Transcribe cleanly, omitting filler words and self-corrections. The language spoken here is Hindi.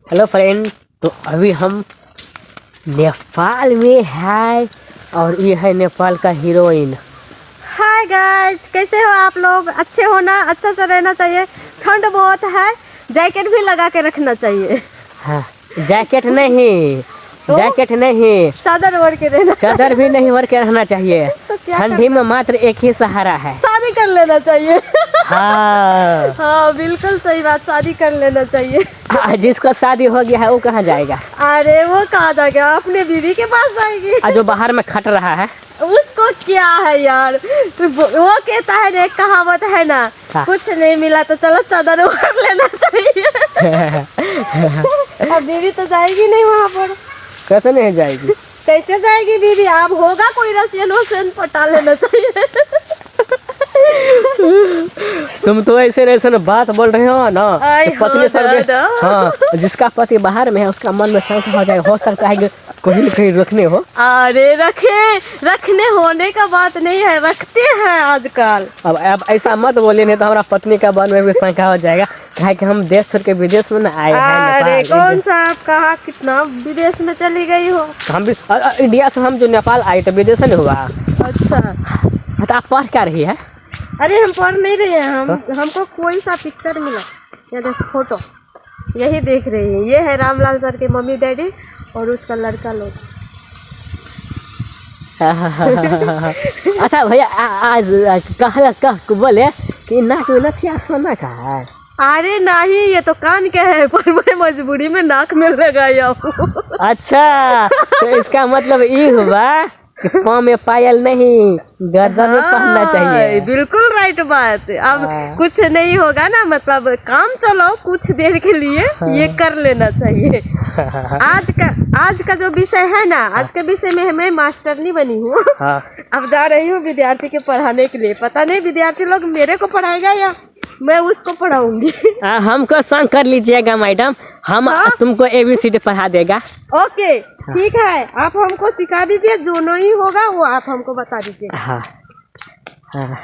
हेलो फ्रेंड, तो अभी हम नेपाल में है और ये है नेपाल का हीरोइन। हाय गाइस, कैसे हो आप लोग? अच्छे हो ना? अच्छा से रहना चाहिए। ठंड बहुत है, जैकेट भी लगा के रखना चाहिए। हाँ, जैकेट नहीं, तो? जैकेट नहीं, चादर ओढ़ के रहना। चादर भी नहीं ओढ़ के रहना चाहिए। तो क्या ठंडी में मात्र एक ही सहारा है, शादी कर लेना चाहिए। हाँ। हाँ बिल्कुल सही बात, शादी कर लेना चाहिए। जिसको शादी हो गया है वो कहाँ जाएगा? अरे वो कहाँ जाएगा? अपने बीवी के पास जाएगी। जो बाहर में खट रहा है उसको क्या है यार? वो कहता है ना, एक कहावत है ना, हाँ। कुछ नहीं मिला तो चलो चादर ओढ़ लेना चाहिए। अब बीवी तो जाएगी नहीं वहाँ पर। कैसे नहीं जाएगी? कैसे जाएगी बीवी? आप होगा कोई रसियन पटा लेना चाहिए। तुम तो ऐसे बात बोल रहे हो ना, आई तो पत्नी हो सर में, दादा। हाँ, जिसका पति बाहर में है उसका मन में शंका हो जाएगा, हो सकता है कि कहीं न कहीं रखने हो। अरे रखने होने का बात नहीं है, रखते हैं आजकल। अब ऐसा मत बोलिए, नहीं तो हमारा पत्नी का मन में भी शंका हो जाएगा, कहे कि हम देश छोड़ के विदेश में न आए हैं। अरे नेपाल, कौन सा आप कहा कितना विदेश में चली गई हो? हम भी इंडिया से हम जो नेपाल आए तो विदेश नहीं हुआ। अच्छा, तो आप पढ़ क्या रही है? अरे हम पढ़ नहीं रहे हैं, हमको कोई सा पिक्चर मिला या देखो फोटो, यही देख रही है। ये है रामलाल सर के मम्मी डैडी और उसका लड़का लोग। अच्छा भैया, आज कह बोले कि नाक में नथिया सोना का है। अरे नहीं, ये तो कान के है, पर मैं मजबूरी में नाक में लगाया हूँ। अच्छा, तो इसका मतलब ये हुआ कि पाँव में पायल नहीं, गर्दन में पहनना चाहिए। बिल्कुल राइट बात। अब कुछ नहीं होगा ना, मतलब काम चलो कुछ देर के लिए ये कर लेना चाहिए। आज का जो विषय है ना, आज के विषय में मैं मास्टर नहीं बनी हूँ। हाँ। अब जा रही हूँ विद्यार्थी के पढ़ाने के लिए। पता नहीं विद्यार्थी लोग मेरे को पढ़ाएगा या मैं उसको पढ़ाऊंगी। हमको संग कर लीजिएगा मैडम, हम तुमको ABCD पढ़ा देगा। ओके ठीक है, आप हमको सिखा दीजिए, जो नहीं होगा वो आप हमको बता दीजिए। हाँ हाँ।